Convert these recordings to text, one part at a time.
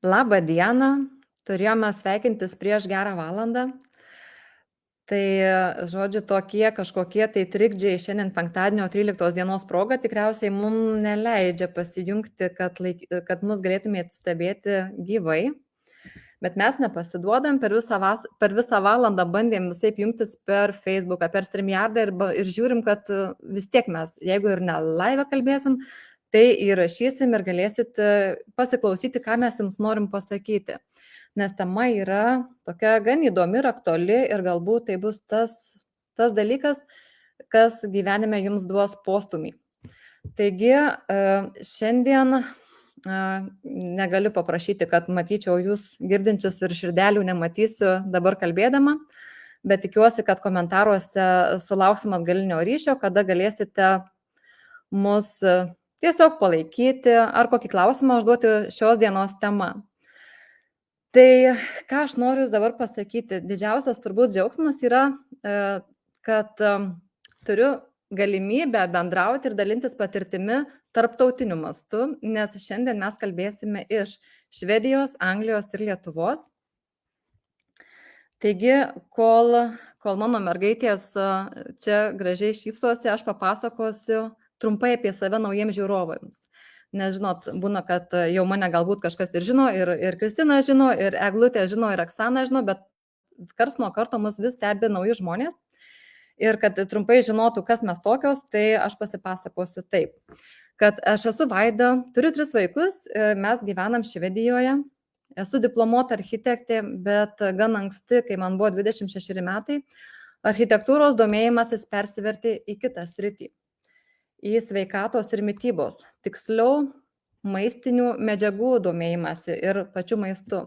Labą dieną. Turėjome sveikintis prieš gerą valandą. Tai, žodžiu, tokie kažkokie tai trikdžiai šiandien penktadienio 13 dienos proga tikriausiai mum neleidžia pasijungti, kad mus galėtumėt stebėti gyvai. Bet mes nepasiduodam, per visą valandą bandėm visaip jungtis per Facebooką, per StreamYardą ir žiūrim, kad vis tiek mes, jeigu ir ne live kalbėsim, tai įrašysim ir galėsit pasiklausyti, ką mes jums norim pasakyti. Nes tema yra tokia gan įdomi ir aktuali ir galbūt tai bus tas dalykas, kas gyvenime jums duos postumį. Taigi, šiandien negaliu paprašyti, kad matyčiau jūs girdinčius ir širdelių nematysiu dabar kalbėdama, bet tikiuosi, kad komentaruose sulauksim atgalinio ryšio, kada galėsite mus tiesiog palaikyti ar kokį klausimą užduoti šios dienos tema. Tai ką aš noriu dabar pasakyti, didžiausias turbūt džiaugsmas yra, kad turiu galimybę bendrauti ir dalintis patirtimi tarptautiniu mastu, nes šiandien mes kalbėsime iš Švedijos, Anglijos ir Lietuvos. Taigi, kol mano mergaitės čia gražiai šypsosi, aš papasakosiu trumpai apie save naujiems žiūrovams. Nes žinot, būna, kad jau mane galbūt kažkas ir žino, ir Kristina žino, ir Eglutė žino, ir Oksana žino, bet karts nuo karto mus vis stebi nauji žmonės. Ir kad trumpai žinotų, kas mes tokios, tai aš pasipasakosiu taip. Kad aš esu Vaida, turiu 3 vaikus, mes gyvenam Švedijoje, esu diplomuota architektė, bet gan anksti, kai man buvo 26 metai, architektūros domėjimasis persivertė į kitą sritį. Į sveikatos ir mitybos, tiksliau maistinių medžiagų domėjimąsi ir pačiu maistu.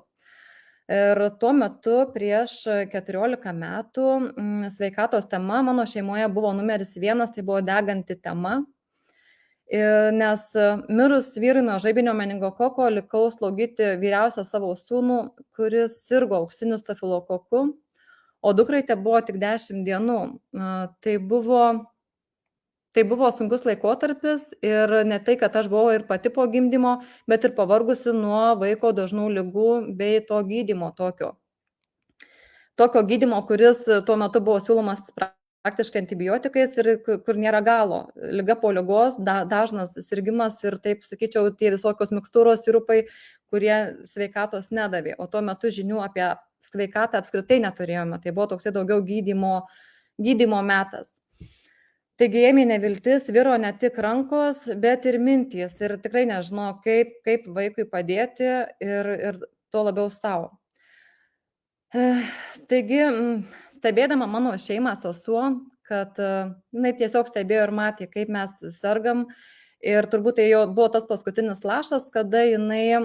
Ir tuo metu prieš 14 metų sveikatos tema mano šeimoje buvo numeris 1, tai buvo deganti tema, nes mirus vyrui nuo žaibinio meningokoko likau slaugyti vyriausią savo sūnų, kuris sirgo auksiniu stafilokoku, o dukrai tebuvo tik 10 dienų. Tai buvo sunkus laikotarpis ir ne tai, kad aš buvau ir pati po gimdymo, bet ir pavargusi nuo vaiko dažnų ligų bei to gydymo tokio. Tokio gydymo, kuris tuo metu buvo siūlomas praktiškai antibiotikais ir kur nėra galo. Liga po ligos, dažnas sirgimas ir taip, sakyčiau, tie visokios mikstūros sirupai, kurie sveikatos nedavė. O tuo metu žinių apie sveikatą apskritai neturėjome. Tai buvo toksai daugiau gydymo metas. Taigi ėmė neviltis, viro ne tik rankos, bet ir mintys. Ir tikrai nežinau, kaip vaikui padėti ir tuo labiau savo. Taigi, stebėdama mano šeimą sesuo, kad jinai tiesiog stebėjo ir matė, kaip mes sergam. Ir turbūt tai jau buvo tas paskutinis lašas, kada jinai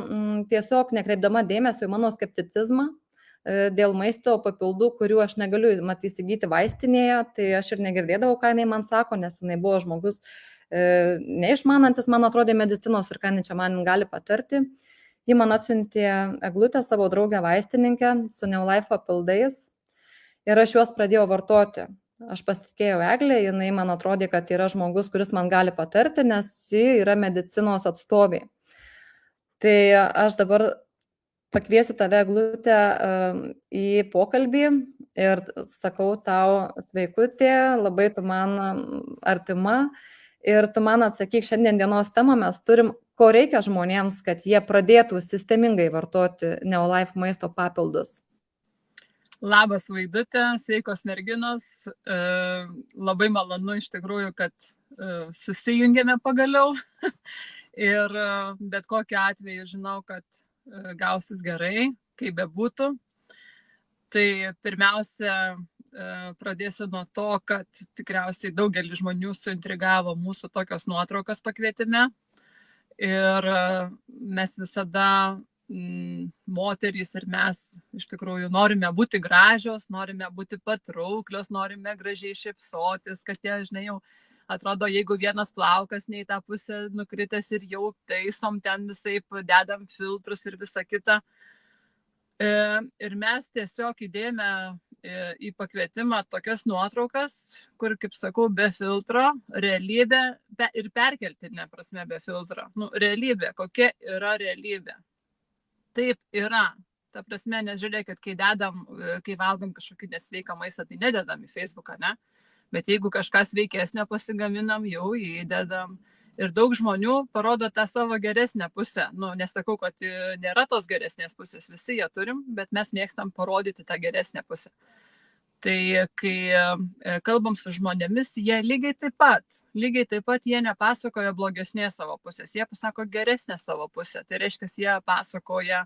tiesiog nekreipdama dėmesio į mano skepticizmą, dėl maisto papildų, kurių aš negaliu įsigyti vaistinėje, tai aš ir negirdėdavau, ką jinai man sako, nes jinai buvo žmogus neišmanantis, man atrodė, medicinos ir ką jinai čia man gali patarti. Ji man atsiuntė Eglutę, savo draugę vaistininkę, su Neolife papildais ir aš juos pradėjau vartoti. Aš pasitikėjau Eglę, jinai man atrodė, kad yra žmogus, kuris man gali patarti, nes ji yra medicinos atstovė. Tai aš dabar pakviesiu tave, Eglutę, į pokalbį ir sakau tau, sveikutė, labai tu man artima ir tu man atsakyk, šiandien dienos temą mes turim, ko reikia žmonėms, kad jie pradėtų sistemingai vartoti Neolife maisto papildus. Labas, Vaidutė, sveikos merginos, labai malonu iš tikrųjų, kad susijungėme pagaliau ir bet kokiu atveju žinau, kad gausis gerai, kaip bebūtų. Tai pirmiausia, pradėsiu nuo to, kad tikriausiai daugelis žmonių suintrigavo mūsų tokios nuotraukos pakvietime. Ir mes visada, moterys ir mes, iš tikrųjų, norime būti gražios, norime būti patrauklios, norime gražiai šypsotis, kad tie, žinai, jau atrodo, jeigu vienas plaukas ne į tą pusę nukritęs ir jau taisom ten visaip, dedam filtrus ir visą kitą. Ir mes tiesiog įdėjome į pakvietimą tokias nuotraukas, kur, kaip sakau, be filtro, realybė ir perkeltinė prasme be filtro. Realybė, kokia yra realybė. Taip yra. Ta prasme, nes žiūrėkit, kai valgom kažkokį nesveiką maistą, tai nededam į Facebooką, ne? Bet jeigu kažką sveikesnio pasigaminam, jau įdedam. Ir daug žmonių parodo tą savo geresnę pusę. Nu, nesakau, kad nėra tos geresnės pusės, visi ją turim, bet mes mėgstam parodyti tą geresnę pusę. Tai kai kalbam su žmonėmis, jie lygiai taip pat jie nepasakoja blogesnės savo pusės, jie pasako geresnę savo pusę. Tai reiškia, jie pasakoja,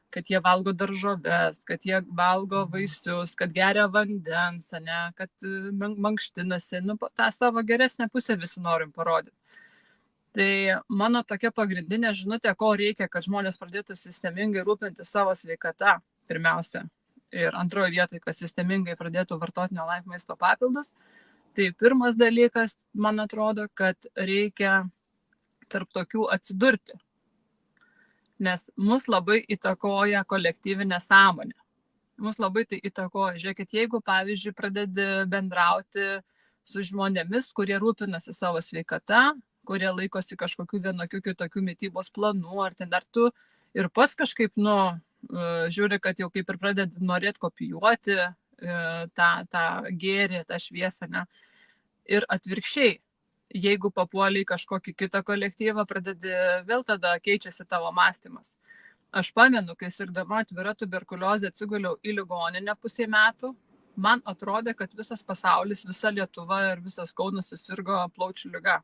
kad jie valgo daržoves, kad jie valgo vaisius, kad geria vandens, ne, kad mankštinasi. Nu, tą savo geresnę pusę visi norim parodyti. Tai mano tokia pagrindinė žinutė, ko reikia, kad žmonės pradėtų sistemingai rūpinti savo sveikata, pirmiausia. Ir antroje vietoje, kad sistemingai pradėtų vartoti Neolife maisto papildus. Tai pirmas dalykas, man atrodo, kad reikia tarp tokių atsidurti. Nes mus labai įtakoja kolektyvinė sąmonė. Mus labai tai įtakoja. Žiūrėkit, jeigu, pavyzdžiui, pradedi bendrauti su žmonėmis, kurie rūpinasi savo sveikata, kurie laikosi kažkokių vienokių kitokių mitybos planų, ar ten dar tu ir pats kažkaip, žiūri, kad jau kaip ir pradedi norėti kopijuoti tą gėrį, tą šviesą, ne? Ir atvirkščiai, jeigu papuoliai kažkokį kitą kolektyvą, pradedi vėl tada keičiasi tavo mąstymas. Aš pamenu, kai sirgdama atvira tuberkuliozė atsiguliau į ligoninę pusę metų, man atrodė, kad visas pasaulis, visa Lietuva ir visas Kaunas susirgo plaučių liga.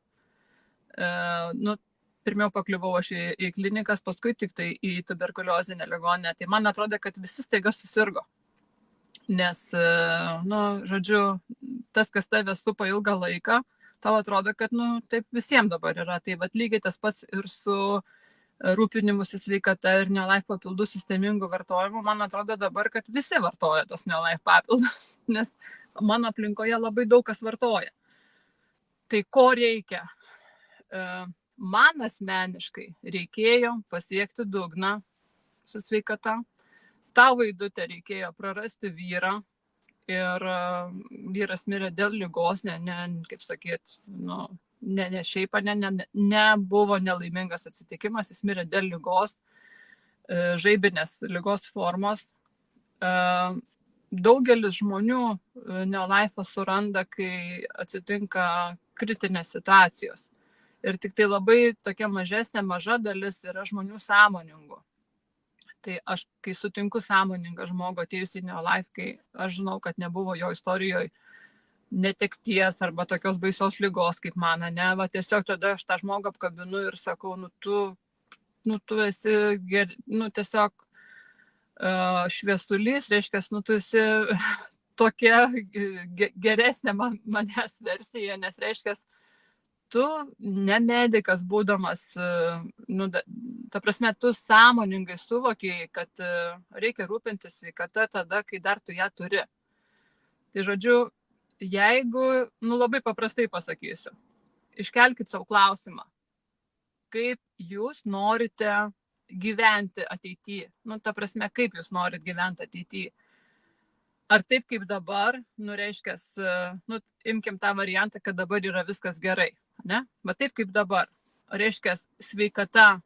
Pirmiau pakliuvau aš į klinikas, paskui tik tai į tuberkuliozinę ligoninę. Tai man atrodė, kad visi staiga susirgo. Nes, žodžiu, tas, kas tave supa ilgą laiką, tau atrodo, kad, taip visiems dabar yra. Tai vat lygiai tas pats ir su rūpinimusi sveikata ir Neolife papildų sistemingų vartojimų. Man atrodo dabar, kad visi vartoja tos Neolife papildus, nes mano aplinkoje labai daug kas vartoja. Tai ko reikia? Man asmeniškai reikėjo pasiekti dugną su sveikata. Ta Vaidutė reikėjo prarasti vyrą ir vyras mirė dėl ligos, kaip sakyt, ne šiaip, nebuvo nelaimingas atsitikimas, jis mirė dėl ligos, žaibinės ligos formos. Daugelis žmonių Neolife suranda, kai atsitinka kritinės situacijos. Ir tik tai labai tokia maža dalis yra žmonių sąmoningų. Tai aš, kai sutinku sąmoningą žmogų atėjus į Neolife, kai aš žinau, kad nebuvo jo istorijoje netekties arba tokios baisios ligos kaip man, va tiesiog tada aš tą žmogų apkabinu ir sakau, tu esi tiesiog šviesulys, reiškia, tu esi tokia geresnė manęs versija, nes reiškia, tu ne medikas būdamas, ta prasme, tu sąmoningai suvokiai, kad reikia rūpintis sveikata tada, kai dar tu ją turi. Tai žodžiu, jeigu, labai paprastai pasakysiu, iškelkit savo klausimą, kaip jūs norite gyventi ateityje. Ta prasme, kaip jūs norit gyventi ateityje. Ar taip kaip dabar, reiškia, imkim tą variantą, kad dabar yra viskas gerai. Ne? Bet taip kaip dabar, reiškia, sveikata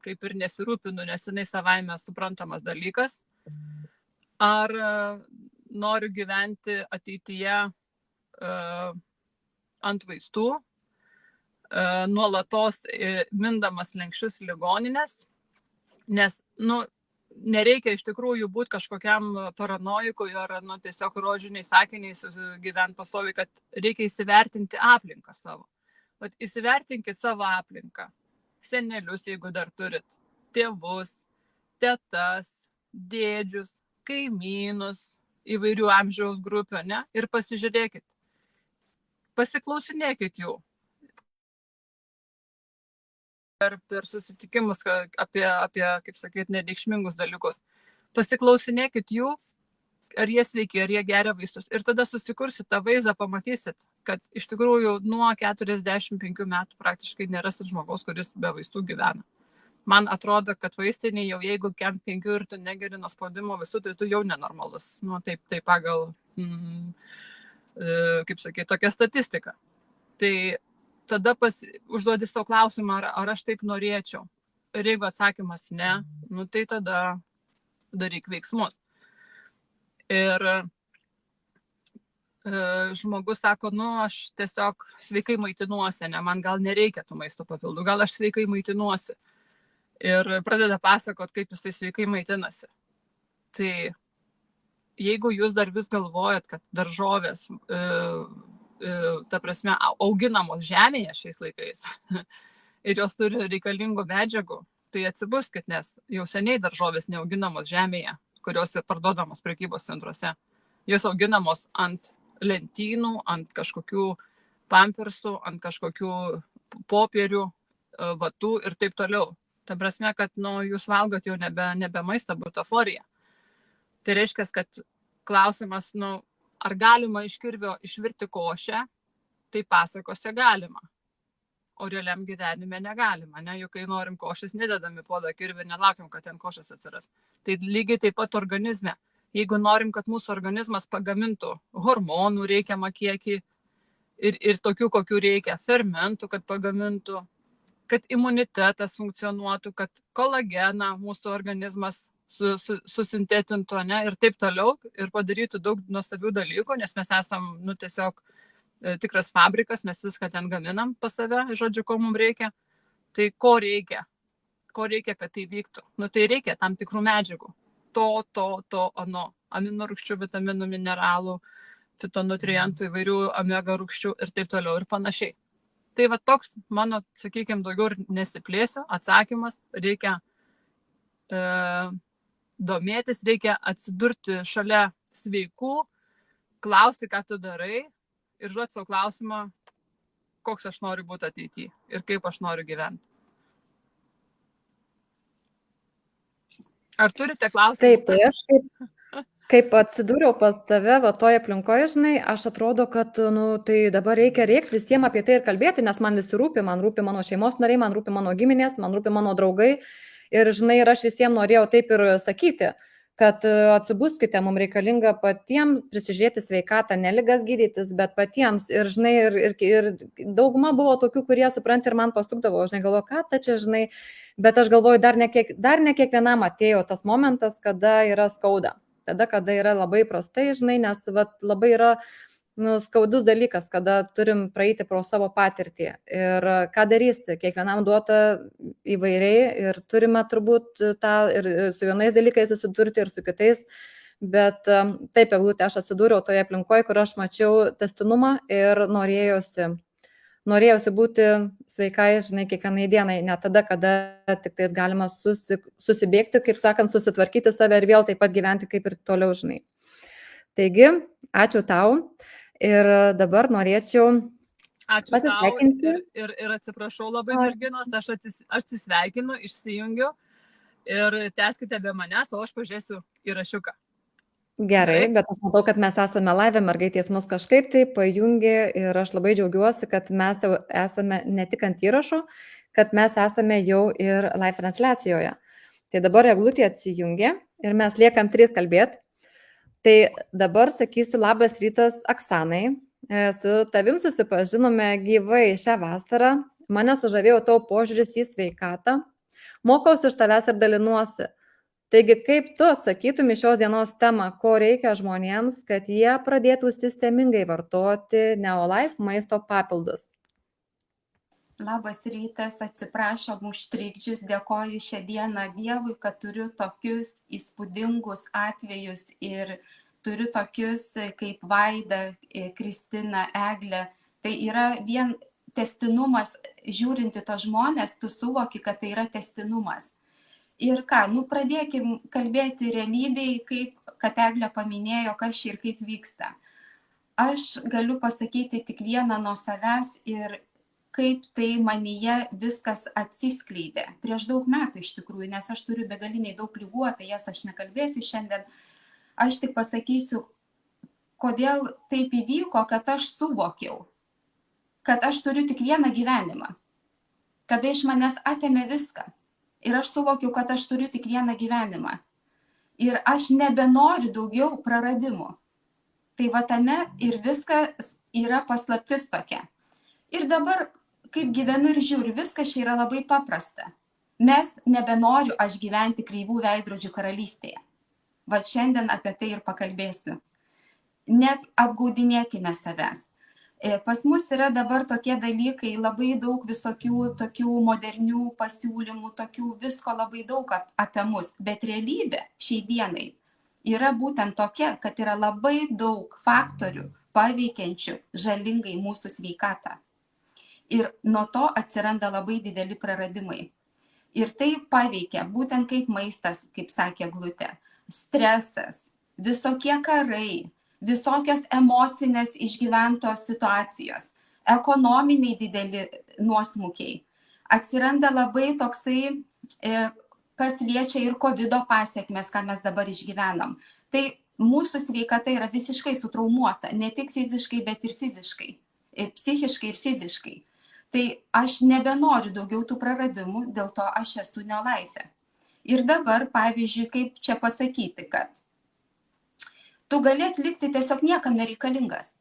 kaip ir nesirūpinu, nes jinai savaime suprantamas dalykas. Ar noriu gyventi ateityje ant vaistų, nuolatos mindamas lenkščius ligoninės, nes, nereikia iš tikrųjų būti kažkokiam paranojikui ar tiesiog rožiniais sakiniais gyventi pastoviai, kad reikia įsivertinti aplinką savo. Vat įsivertinkit savo aplinką. Senelius, jeigu dar turit, tėvus, tetas, dėdžius, kaimynus, įvairių amžiaus grupių, ne? Ir pasižiūrėkit. Pasiklausinėkit jų. Per susitikimus apie, kaip sakyt, nereikšmingus dalykus. Pasiklausinėkit jų, ar jie sveiki, ar jie geria vaistus. Ir tada susikursit tą vaizdą, pamatysit, kad iš tikrųjų nuo 45 metų praktiškai nerasit žmogaus, kuris be vaistų gyvena. Man atrodo, kad vaistinė jau jeigu 5 ir tu negeri nuo spaudimo vaistų, tai tu jau nenormalus. Taip pagal, kaip sakyt, tokia statistika. Tai tada užduodi savo klausimą, ar aš taip norėčiau. Ir jeigu atsakymas ne, nu tai tada daryk veiksmus. Ir žmogus sako, nu aš tiesiog sveikai maitinuosi, ne, man gal nereikia tų maisto papildų, gal aš sveikai maitinuosi. Ir pradeda pasakot, kaip jis tai sveikai maitinasi. Tai jeigu jūs dar vis galvojat, kad daržovės, ta prasme, auginamos žemėje šiais laikais ir jos turi reikalingų medžiagų, tai atsibuskit, nes jau seniai daržovės neauginamos žemėje, kurios parduodamos prekybos centruose. Jos auginamos ant lentynų, ant kažkokių pampersų, ant kažkokių popierių, vatų ir taip toliau. Ta prasme, kad jūs valgot jau nebe maistą, butaforija. Tai reiškia, kad klausimas, ar galima iš kirvio išvirti košę, tai pasakose galima. O realiam gyvenime negalima, ne? Juk kai norim košės, nededam į puodą kirvį ir nelaukiam, kad ten košės atsiras. Tai lygiai taip pat organizme. Jeigu norim, kad mūsų organizmas pagamintų hormonų reikiamą kiekį ir tokių, kokių reikia, fermentų, kad pagamintų, kad imunitetas funkcionuotų, kad kolageną mūsų organizmas susintetintų, ne, ir taip toliau, ir padarytų daug nuostabių dalykų, nes mes esam, tiesiog tikras fabrikas, mes viską ten gaminam pas save, žodžiu, ko mums reikia. Tai ko reikia? Ko reikia, kad tai vyktų? Tai reikia tam tikrų medžiagų. To, ano. Aminorūgščių, vitaminų, mineralų, fitonutrientų, įvairių omega rūgščių ir taip toliau ir panašiai. Tai va toks mano, sakykime, daugiau ir nesiplėsiu, atsakymas, reikia domėtis, reikia atsidurti šalia sveikų, klausti, ką tu darai ir duoti savo klausimą, koks aš noriu būti ateityje ir kaip aš noriu gyventi. Ar turite klausimą? Taip, tai aš kaip atsidūriau pas tave, va toje aplinkoje, žinai, aš atrodo, kad, tai dabar reikia visiems apie tai ir kalbėti, nes man visi rūpi, man rūpi mano šeimos nariai, man rūpi mano giminės, man rūpi mano draugai. Ir, žinai, ir aš visiems norėjau taip ir sakyti, kad atsibuskite, mums reikalinga patiems prisižiūrėti sveikatą, ne ligas gydytis, bet patiems. Ir, žinai, ir dauguma buvo tokių, kurie supranta ir man pasukdavo, žinai, galvoju, ką ta čia, žinai, bet aš galvoju, dar ne kiekvienam atėjo tas momentas, kada yra skauda. Tada, kada yra labai prastai, žinai, nes labai yra skaudus dalykas, kada turim praeiti pro savo patirtį. Ir ką darysi, kiekvienam duota įvairiai ir turime turbūt tą ir su vienais dalykais susidurti ir su kitais. Bet taip, Eglutė, aš atsidūriau toje aplinkoje, kur aš mačiau tęstinumą ir norėjosi būti sveikai, žinai, kiekvienai dienai, ne tada, kada tik tais galima susibėgti, kaip sakant, susitvarkyti save ir vėl taip pat gyventi kaip ir toliau, žinai. Taigi, ačiū tau. Ir dabar norėčiau pasisveikinti. Ir atsiprašau labai, merginos, aš atsisveikinu, išsijungiu ir tęskite be manęs, o aš pažiūrėsiu įrašiuką. Gerai, bet aš matau, kad mes esame live, mergaitės mus kažkaip tai pajungė ir aš labai džiaugiuosi, kad mes jau esame ne tik ant įrašo, kad mes esame jau ir live transliacijoje. Tai dabar Eglutė atsijungė ir mes liekam 3 kalbėti. Tai dabar sakysiu labas rytas Aksanai, su tavim susipažinome gyvai šią vasarą, mane sužavėjo tavo požiūris į sveikatą, mokausi iš tavęs ir dalinuosi. Taigi, kaip tu atsakytum į šios dienos temą, ko reikia žmonėms, kad jie pradėtų sistemingai vartoti Neolife maisto papildus? Labas rytas, atsiprašom už trikdžius, dėkoju šią dieną Dievui, kad turiu tokius įspūdingus atvejus ir turiu tokius kaip Vaida, Kristina, Eglė. Tai yra vien tęstinumas, žiūrint į tos žmonės, tu suvoki, kad tai yra tęstinumas. Ir ką, pradėkim kalbėti realybėj, kaip kad Eglė paminėjo, kas čia ir kaip vyksta. Aš galiu pasakyti tik vieną nuo savęs ir kaip tai manyje viskas atsiskleidė. Prieš daug metų iš tikrųjų, nes aš turiu begaliniai daug ligų, apie jas aš nekalbėsiu šiandien. Aš tik pasakysiu, kodėl taip įvyko, kad aš suvokiau, kad aš turiu tik vieną gyvenimą, kada iš manęs atėmė viską. Ir aš suvokiau, kad aš turiu tik vieną gyvenimą. Ir aš nebenoriu daugiau praradimų. Tai va tame ir viskas yra paslaptis tokia. Ir dabar, kaip gyvenu ir žiūriu, viskas čia yra labai paprasta. Mes nebenoriu aš gyventi kreivų veidrodžių karalystėje. Va šiandien apie tai ir pakalbėsiu. Neapgaudinėkime savęs. Pas mus yra dabar tokie dalykai, labai daug visokių tokių modernių pasiūlymų, tokių visko labai daug apie mus, bet realybė šiai dienai yra būtent tokia, kad yra labai daug faktorių paveikiančių žalingai mūsų sveikatą. Ir nuo to atsiranda labai dideli praradimai. Ir tai paveikia būtent kaip maistas, kaip sakė Glutė, stresas, visokie karai, visokios emocinės išgyventos situacijos, ekonominiai dideli nuosmukiai. Atsiranda labai toksai, kas liečia ir COVID pasiekmes, ką mes dabar išgyvenam. Tai mūsų sveikata yra visiškai sutraumuota, ne tik fiziškai, bet ir fiziškai, psichiškai ir fiziškai. Tai aš nebenoriu daugiau tų praradimų, dėl to aš esu Neolife. Ir dabar, pavyzdžiui, kaip čia pasakyti, kad tu gali atlikti tiesiog niekam nereikalingas.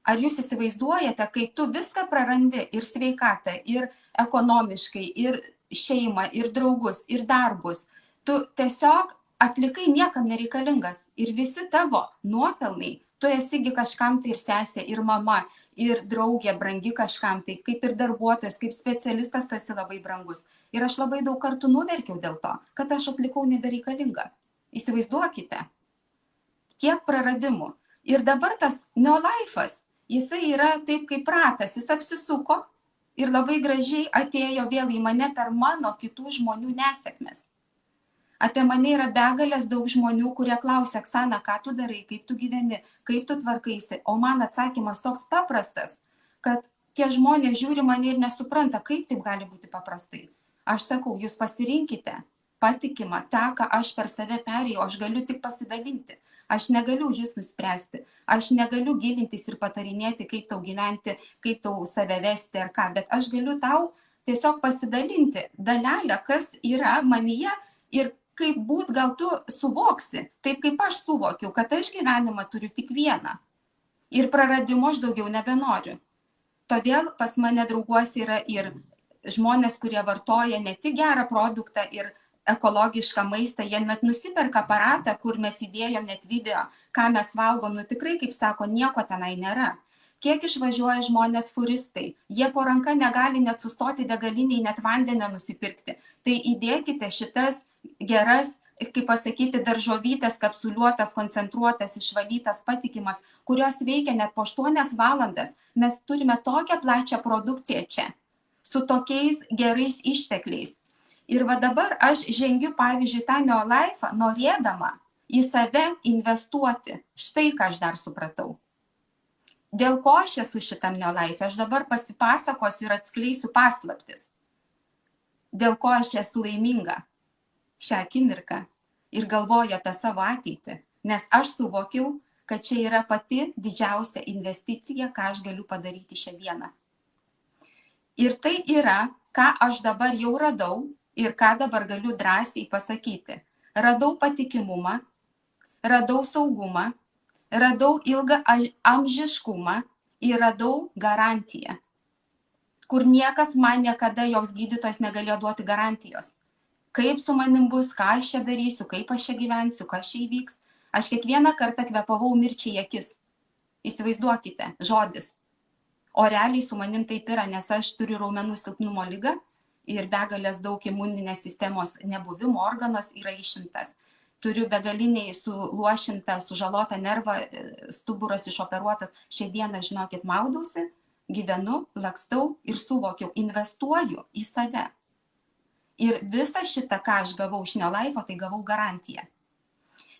Ar jūs įsivaizduojate, kai tu viską prarandi, ir sveikatą, ir ekonomiškai, ir šeimą, ir draugus, ir darbus, tu tiesiog atlikai niekam nereikalingas. Ir visi tavo nuopelnai, tu esigi kažkam tai ir sesė, ir mama, ir draugė brangi kažkam tai, kaip ir darbuotojas, kaip specialistas tu esi labai brangus. Ir aš labai daug kartų nuverkiau dėl to, kad aš atlikau nebereikalingą. Įsivaizduokite, tiek praradimų. Ir dabar tas Neolife'as, jisai yra taip kaip ratas, jis apsisuko ir labai gražiai atėjo vėl į mane per mano kitų žmonių nesėkmes. Apie mane yra begalės daug žmonių, kurie klausia, Oksana, ką tu darai, kaip tu gyveni, kaip tu tvarkaisi. O man atsakymas toks paprastas, kad tie žmonės žiūri mane ir nesupranta, kaip taip gali būti paprastai. Aš sakau, jūs pasirinkite patikimą tą, ką aš per save perėjau, aš galiu tik pasidalinti. Aš negaliu už jūs nuspręsti, aš negaliu gilintis ir patarinėti, kaip tau gyventi, kaip tau save vesti ar ką, bet aš galiu tau tiesiog pasidalinti dalelę, kas yra manyje ir kaip būt gal tu suvoksi, taip kaip aš suvokiau, kad aš gyvenimą turiu tik vieną ir praradimo aš daugiau nebenoriu. Todėl pas mane drauguose yra ir žmonės, kurie vartoja ne tik gerą produktą ir ekologišką maistą, jie net nusiperka aparatą, kur mes įdėjom net video, ką mes valgom, nu tikrai, kaip sako, nieko tenai nėra. Kiek išvažiuoja žmonės furistai, jie po ranka negali net sustoti degaliniai, net vandenio nusipirkti. Tai įdėkite šitas geras, kaip pasakyti, daržovytės, kapsuliuotas, koncentruotas, išvalytas, patikimas, kurios veikia net po 8 valandas. Mes turime tokią plačią produkciją čia, su tokiais gerais ištekliais. Ir va dabar aš žengiu, pavyzdžiui, tą Neolife'ą, norėdama į save investuoti. Štai ką aš dar supratau. Dėl ko aš esu šitam Neolife'e, aš dabar pasipasakosiu ir atskleisiu paslaptis. Dėl ko aš esu laiminga šią akimirką ir galvoju apie savo ateitį. Nes aš suvokiau, kad čia yra pati didžiausia investicija, ką aš galiu padaryti šią dieną. Ir tai yra, ką aš dabar jau radau ir ką dabar galiu drąsiai pasakyti. Radau patikimumą, radau saugumą, radau ilgą amžiškumą ir radau garantiją, kur niekas man niekada, joks gydytojas negalėjo duoti garantijos. Kaip su manim bus, ką aš čia darysiu, kaip aš čia gyvensiu, kas čia įvyks. Aš kiekvieną kartą kvepavau mirčiai akis. Įsivaizduokite, žodis. O realiai su manim taip yra, nes aš turiu raumenų silpnumo ligą ir begalės daug imuninės sistemos nebuvimo organos yra išimtas. Turiu begaliniai suluošintą, sužalotą nervą, stuburas išoperuotas. Šią dieną, žinokit, maudausi, gyvenu, lakstau ir suvokiau, investuoju į save. Ir visą šitą, ką aš gavau iš Neolife'o, tai gavau garantiją.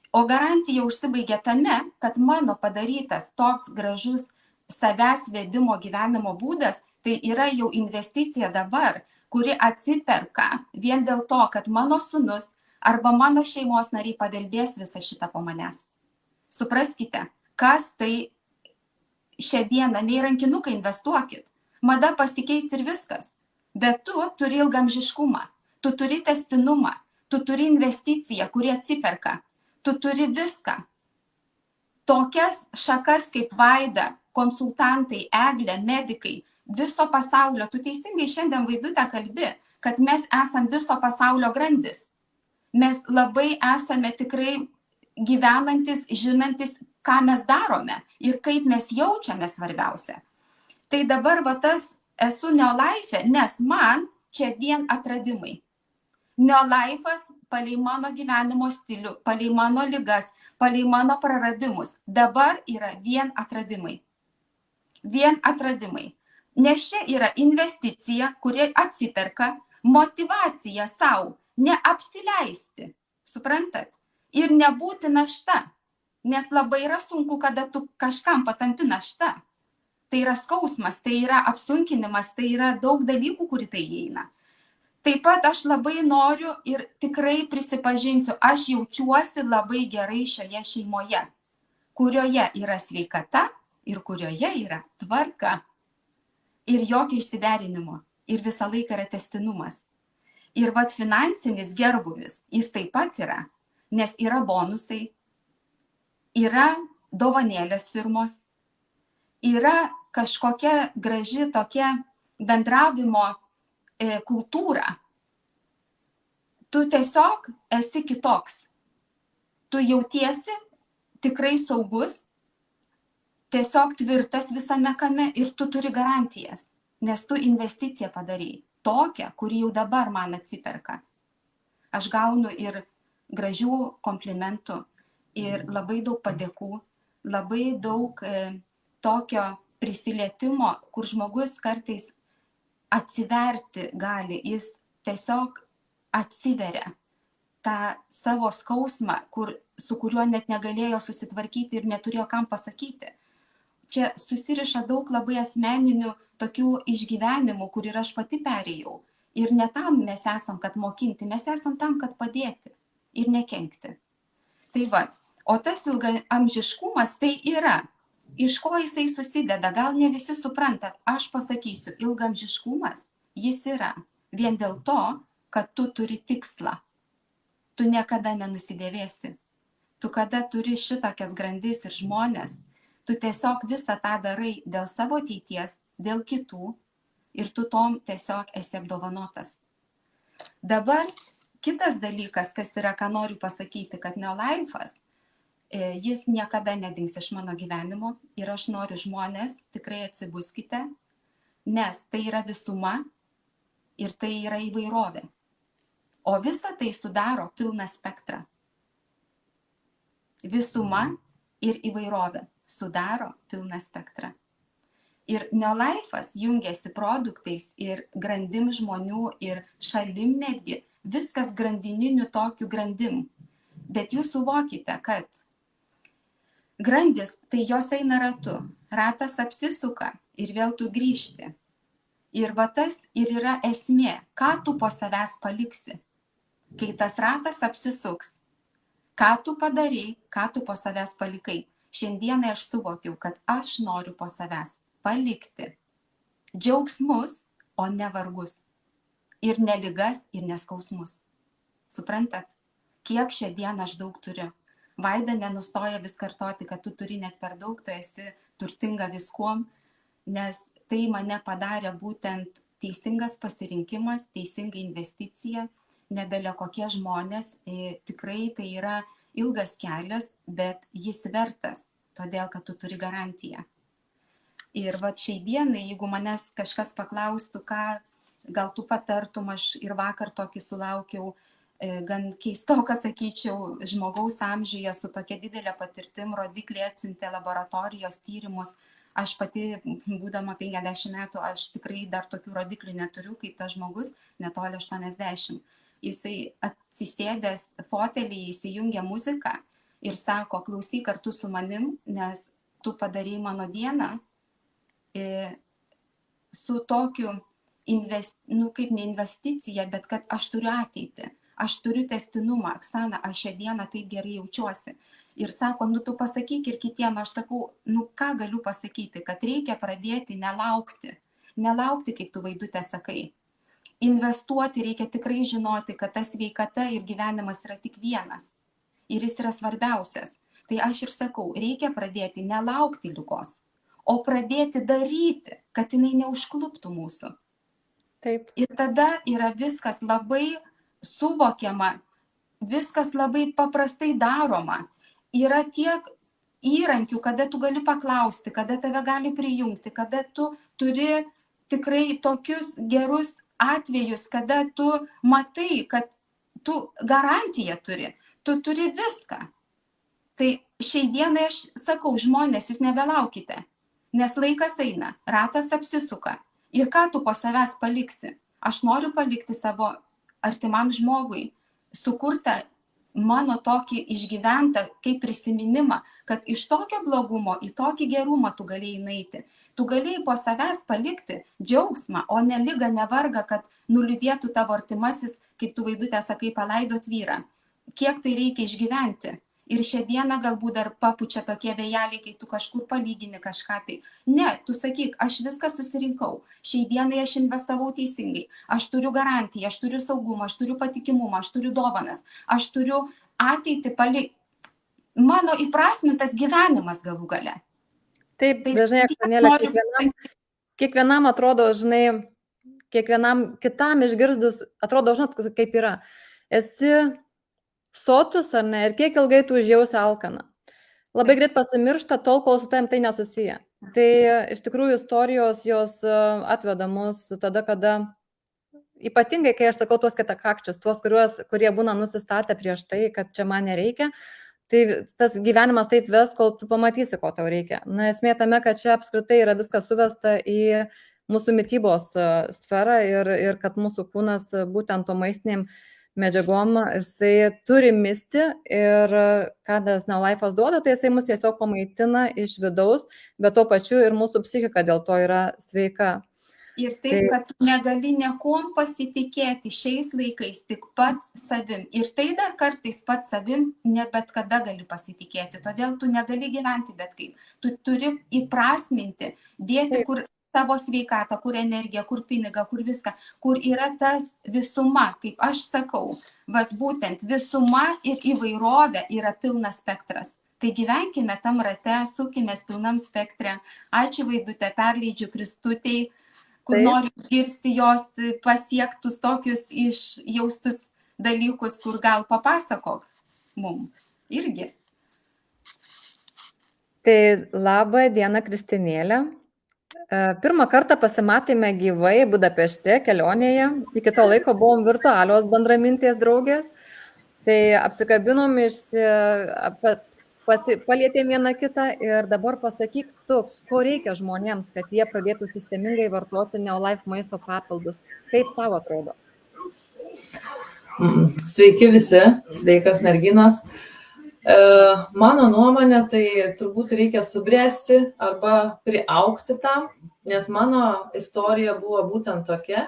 O garantija užsibaigė tame, kad mano padarytas toks gražus savęs vedimo gyvenimo būdas, tai yra jau investicija dabar, kuri atsiperka vien dėl to, kad mano sūnus arba mano šeimos nariai paveldės visą šitą po manęs. Supraskite, kas tai šią dieną, nei rankinuką investuokit. Mada pasikeis ir viskas. Bet tu turi ilgamžiškumą, tu turi testinumą, tu turi investiciją, kuri atsiperka. Tu turi viską. Tokias šakas kaip Vaida, konsultantai, Eglė, medikai, viso pasaulio. Tu teisingai šiandien, Vaidute, kalbi, kad mes esam viso pasaulio grandis. Mes labai esame tikrai gyvenantis, žinantis, ką mes darome ir kaip mes jaučiame svarbiausia. Tai dabar va tas esu neolife, nes man čia vien atradimai. Neolifas palei mano gyvenimo stilių, palei mano ligas, palei mano praradimus. Dabar yra vien atradimai. Vien atradimai. Nes čia yra investicija, kuri atsiperka, motyvacija savo, neapsileisti. Suprantat? Ir nebūti našta. Nes labai yra sunku, kada tu kažkam patampi našta. Tai yra skausmas, tai yra apsunkinimas, tai yra daug dalykų, kuri tai įeina. Taip pat aš labai noriu ir tikrai prisipažinsiu, aš jaučiuosi labai gerai šioje šeimoje, kurioje yra sveikata ir kurioje yra tvarka. Ir jokio išsiderinimo. Ir visą laiką yra tęstinumas. Ir vat finansinis gerbūvis, jis taip pat yra, nes yra bonusai, yra dovanėlės firmos, yra kažkokia graži tokia bendravimo kultūra. Tu tiesiog esi kitoks. Tu jautiesi tikrai saugus, tiesiog tvirtas visame kame ir tu turi garantijas, nes tu investiciją padarei, tokią, kuri jau dabar man atsiperka. Aš gaunu ir gražių komplimentų, ir labai daug padėkų, labai daug tokio prisilietimo, kur žmogus kartais atsiverti gali, jis tiesiog atsiveria tą savo skausmą, su kuriuo net negalėjo susitvarkyti ir neturėjo kam pasakyti. Čia susiriša daug labai asmeninių tokių išgyvenimų, kur ir aš pati perėjau. Ir ne tam mes esam, kad mokinti, mes esam tam, kad padėti ir nekenkti. Tai va, o tas ilgaamžiškumas tai yra. Iš ko jisai susideda, gal ne visi supranta, aš pasakysiu, ilgaamžiškumas jis yra vien dėl to, kad tu turi tikslą. Tu niekada nenusidėvėsi. Tu kada turi šitokias grandis ir žmonės, tu tiesiog visą tą darai dėl savo ateities, dėl kitų ir tu tom tiesiog esi apdovanotas. Dabar kitas dalykas, kas yra, ką noriu pasakyti, kad neolifas, jis niekada nedings iš mano gyvenimo ir aš noriu žmonės, tikrai atsibuskite, nes tai yra visuma ir tai yra įvairovė. O visa tai sudaro pilną spektrą. Visuma ir įvairovė sudaro pilną spektrą. Ir neolifas jungiasi produktais ir grandim žmonių ir šalim netgi, viskas grandininiu tokiu grandim. Bet jūs suvokite, kad grandis, tai jos eina ratu, ratas apsisuka ir vėl tu grįžti. Ir va tas ir yra esmė, ką tu po savęs paliksi. Kai tas ratas apsisuks, ką tu padarei, ką tu po savęs palikai. Šiandienai aš suvokiau, kad aš noriu po savęs palikti džiaugsmus, o ne vargus. Ir ne ligas, ir neskausmus. Suprantat, kiek šiandien aš daug turiu. Vaida nenustoja vis kartoti, kad tu turi net per daug, tu esi turtinga viskuom, nes tai mane padarė būtent teisingas pasirinkimas, teisinga investicija, nebelė kokie žmonės, tikrai tai yra ilgas kelias, bet jis vertas, todėl kad tu turi garantiją. Ir va šiai dienai, jeigu manęs kažkas paklaustų, ką gal tu patartum, aš ir vakar tokį sulaukiau, gan keistoką, sakyčiau, žmogaus amžiuje su tokia didelė patirtim, rodikliai atsiuntė laboratorijos tyrimus. Aš pati, būdama 50 metų, aš tikrai dar tokių rodiklių neturiu, kaip tas žmogus, netoli 80. Jisai atsisėdęs fotelį, įsijungia muziką ir sako, klausyk kartu su manim, nes tu padarei mano dieną su tokiu, kaip ne investicija, bet kad aš turiu ateitį. Aš turiu tęstinumą, Oksana, aš šią dieną taip gerai jaučiuosi. Ir sako, tu pasakyk ir kitiem, aš sakau, ką galiu pasakyti, kad reikia pradėti nelaukti. Nelaukti, kaip tu Vaidutė sakai. Investuoti reikia tikrai žinoti, kad ta sveikata ir gyvenimas yra tik vienas. Ir jis yra svarbiausias. Tai aš ir sakau, reikia pradėti nelaukti ligos, o pradėti daryti, kad jinai neužkluptų mūsų. Taip. Ir tada yra viskas labai suvokiama, viskas labai paprastai daroma. Yra tiek įrankių, kada tu gali paklausti, kada tave gali prijungti, kada tu turi tikrai tokius gerus atvejus, kada tu matai, kad tu garantiją turi, tu turi viską. Tai šiai dienai aš sakau, žmonės, jūs nebelaukite, nes laikas eina, ratas apsisuka. Ir ką tu po savęs paliksi? Aš noriu palikti savo artimam žmogui sukurtą mano tokį išgyventą kaip prisiminimą, kad iš tokio blogumo į tokį gerumą tu galėjai nueiti. Tu galėjai po savęs palikti džiaugsmą, o ne ligą, ne vargą, kad nuliūdėtų tavo artimasis, kaip tu, Vaidutė, sakai, palaidot vyrą. Kiek tai reikia išgyventi? Ir šią dieną galbūt dar papučia tokie vėjeliai, kai tu kažkur palygini kažką tai. Ne, tu sakyk, aš viską susirinkau. Šiai dienai aš investavau teisingai. Aš turiu garantiją, aš turiu saugumą, aš turiu patikimumą, aš turiu dovanas, aš turiu ateitį mano įprasmintas gyvenimas galų gale. Taip, Tai dažnai, Aksanėlė, kiekvienam atrodo, žinai, kiekvienam kitam išgirdus, atrodo, žinot, kaip yra. Esi sotus ar ne, ir kiek ilgai tu užjausi alkaną. Labai greit pasimiršta tol, kol su tavim tai nesusiję. Tai iš tikrųjų istorijos jos atveda mus tada, kada, ypatingai, kai aš sakau tuos ketakakčius, tuos, kurie būna nusistatę prieš tai, kad čia man nereikia, tai tas gyvenimas taip ves, kol tu pamatysi, ko tau reikia. Na, esmė tame, kad čia apskritai yra viskas suvesta į mūsų mitybos sferą ir kad mūsų kūnas būtent to maistiniam medžiagom, jisai turi misti ir ką tas Neolife'as duoda, tai jisai mus tiesiog pamaitina iš vidaus, bet tuo pačiu ir mūsų psichika dėl to yra sveika. Ir taip, kad tu negali niekom pasitikėti šiais laikais, tik pats savim. Ir tai dar kartais pats savim ne bet kada gali pasitikėti, todėl tu negali gyventi bet kaip. Tu turi įprasminti, dėti kur tavo sveikatą, kur energiją, kur pinigą, kur viską, kur yra tas visuma, kaip aš sakau, vat būtent visuma ir įvairovė yra pilnas spektras. Tai gyvenkime tam rate, sukimės pilnam spektre. Ačiū, Vaidutė, perleidžiu Kristutei, kur noriu išgirsti jos pasiektus tokius išjaustus dalykus, kur gal papasakok mums irgi. Tai labą dieną, Kristinėlė. Pirmą kartą pasimatėme gyvai Budapešte kelionėje, iki to laiko buvom virtualios bendramintės draugės, tai apsikabinom, palietėm vieną kitą ir dabar pasakyk tu, ko reikia žmonėms, kad jie pradėtų sistemingai vartoti Neolife maisto papildus. Kaip tau atrodo? Sveiki visi, sveikas merginos. Mano nuomonė, tai turbūt reikia subręsti arba priaugti tam, nes mano istorija buvo būtent tokia,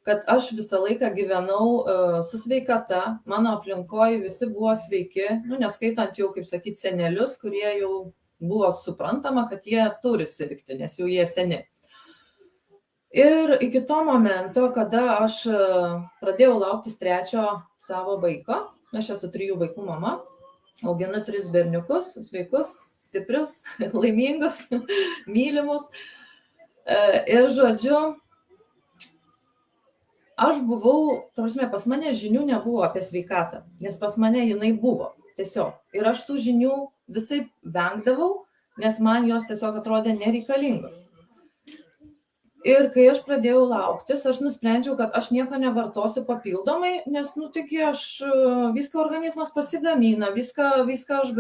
kad aš visą laiką gyvenau su sveikata, mano aplinkoje visi buvo sveiki, neskaitant jau, kaip sakyti, senelius, kurie jau buvo suprantama, kad jie turi sirgti, nes jau jie seni. Ir iki to momento, kada aš pradėjau lauktis trečio savo vaiko, aš esu 3 vaikų mama, auginu 3 berniukus, sveikus, stiprius, laimingus, mylimus. Ir žodžiu, aš buvau, pas mane žinių nebuvo apie sveikatą, nes pas mane jinai buvo tiesiog. Ir aš tų žinių visai vengdavau, nes man jos tiesiog atrodė nereikalingos. Ir kai aš pradėjau lauktis, aš nusprendžiau, kad aš nieko nevartosiu papildomai, nes, taigi viską organizmas pasigamina, viską aš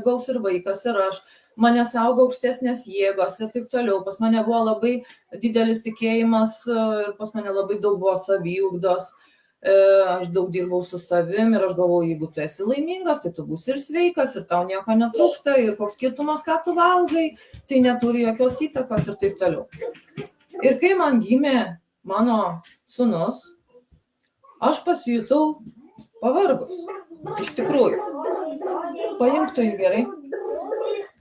gaus ir vaikas, ir aš, mane saugo aukštesnės jėgos ir taip toliau. Pas mane buvo labai didelis tikėjimas ir pas mane labai daug buvo saviugdos, aš daug dirbau su savim ir aš galvojau, jeigu tu esi laimingas, tai tu būsi ir sveikas, ir tau nieko netrūksta, ir koks skirtumas, ką tu valgai, tai neturi jokios įtakos ir taip toliau. Ir kai man gimė mano sūnus, aš pasijutau pavargus. Iš tikrųjų. Paimk tu jį gerai.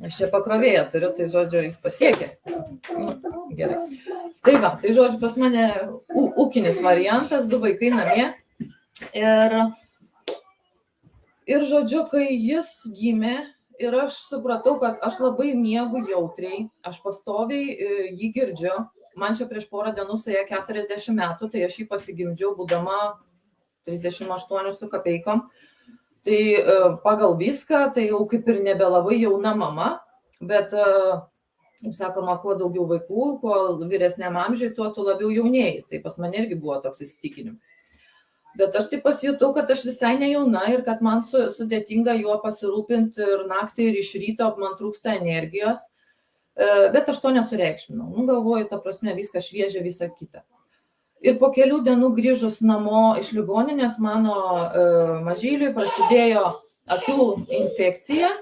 Aš čia pakrovėją turiu, tai žodžiu, jis pasiekė. Gerai. Tai va, tai žodžiu, pas mane ūkinis variantas, 2 vaikai namie. Ir žodžiu, kai jis gimė, ir aš supratau, kad aš labai miegu jautriai, aš pastoviai jį girdžiu. man čia prieš porą dienų suėjo 40 metų, tai aš jį pasigimdžiau būdama 38 su kapeikom. Tai pagal viską, tai jau kaip ir nebelabai jauna mama, bet, kaip sakoma, kuo daugiau vaikų, kuo vyresniam amžiui, tuo tu labiau jaunėjai. Tai pas mane irgi buvo toks įsitikinimas. Bet aš taip pasijutau, kad aš visai ne jauna ir kad man sudėtinga juo pasirūpinti ir naktį, ir iš ryto man trūksta energijos. Bet aš to nesureikšminau. Galvoju, ta prasme, viskas šviežia, visa kita. Ir po kelių dienų grįžus namo iš ligoninės mano mažyliui prasidėjo akių infekcija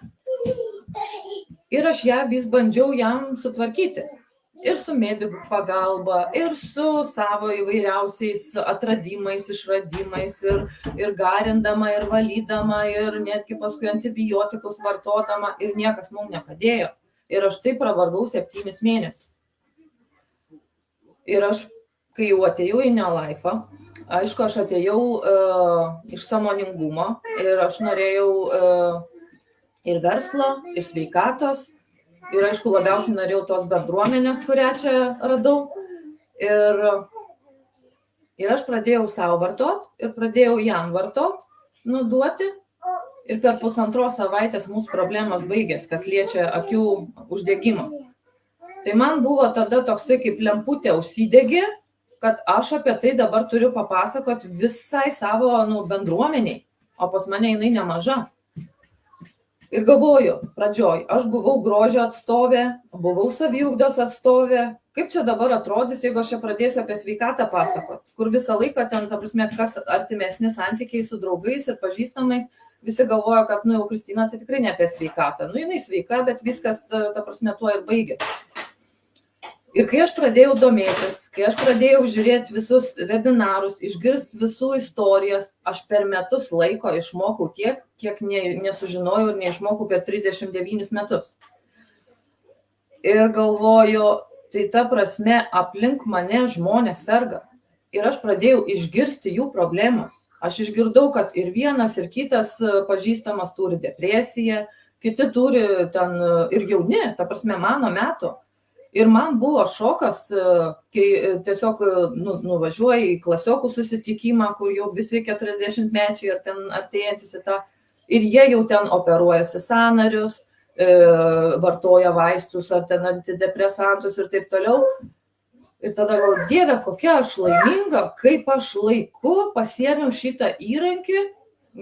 ir aš ją vis bandžiau jam sutvarkyti. Ir su medikų pagalba, ir su savo įvairiausiais atradimais, išradimais, ir garindama, ir valydama, ir netgi paskui antibiotikus vartodama, ir niekas mums nepadėjo. Ir aš taip pravargau 7 mėnesius. Ir aš, kai jau atėjau į Neolife'ą, aišku, aš atėjau iš sąmoningumo ir aš norėjau ir verslo, ir sveikatos. Ir aišku, labiausiai norėjau tos bendruomenės, kurią čia radau. Ir aš pradėjau savo vartot ir pradėjau jam vartot, duoti. Ir per 1,5 savaitės mūsų problemos baigės, kas liečia akių uždegimą. Tai man buvo tada toksai kaip lemputė užsidegė, kad aš apie tai dabar turiu papasakoti visai savo bendruomeniai, o pas mane jinai nemaža. Ir galvoju, pradžioj, aš buvau grožio atstovė, buvau saviugdos atstovė. Kaip čia dabar atrodys, jeigu aš čia pradėsiu apie sveikatą pasakoti, kur visą laiką ten, ta prasme, kas artimesni santykiai su draugais ir pažįstamais, visi galvoja, kad, jau Kristina, tai tikrai ne apie sveikatą. Jinai sveika, bet viskas, ta prasme, tuo ir baigė. Ir kai aš pradėjau domėtis, kai aš pradėjau žiūrėti visus webinarus, išgirsti visų istorijas, aš per metus laiko išmokau tiek, kiek nesužinojau ir neišmokau per 39 metus. Ir galvoju, tai ta prasme aplink mane žmonės serga. Ir aš pradėjau išgirsti jų problemas. Aš išgirdau, kad ir vienas, ir kitas pažįstamas turi depresiją, kiti turi ten ir jauni, ta prasme mano metų. Ir man buvo šokas, kai tiesiog nuvažiuoju į klasiokų susitikimą, kur jau visi 40-mečiai ir ten artėjantis į tą, ir jie jau ten operuojasi sąnarius, vartoja vaistus ar ten antidepresantus ir taip toliau. Ir tada galvoju, Dieve, kokia aš laiminga, kaip aš laiku pasiėmiau šitą įrankį,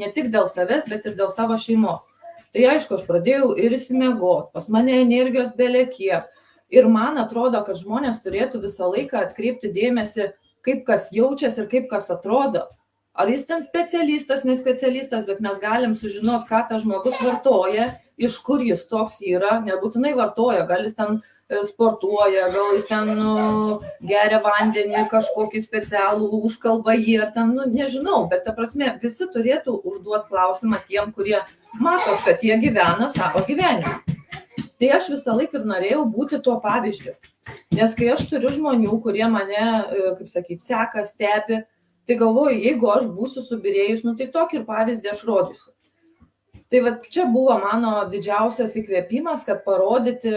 ne tik dėl savęs, bet ir dėl savo šeimos. Tai aišku, aš pradėjau ir įsimiegoti, pas mane energijos belekiek. Ir man atrodo, kad žmonės turėtų visą laiką atkreipti dėmesį, kaip kas jaučiasi ir kaip kas atrodo. Ar jis ten specialistas, nespecialistas, bet mes galim sužinoti, ką tas žmogus vartoja, iš kur jis toks yra, nebūtinai vartoja, gal jis ten sportuoja, gal jis ten geria vandenį, kažkokį specialų, užkalba jį, ar ten, nežinau, bet ta prasme, visi turėtų užduoti klausimą tiem, kurie matos, kad jie gyvena savo gyvenimą. Tai aš visą laiką ir norėjau būti tuo pavyzdžiu. Nes kai aš turiu žmonių, kurie mane, kaip sakyti, seka, stebi, tai galvoju, jeigu aš būsiu subirėjus, tai tokį ir pavyzdį aš rodysiu. Tai va, čia buvo mano didžiausias įkvėpimas, kad parodyti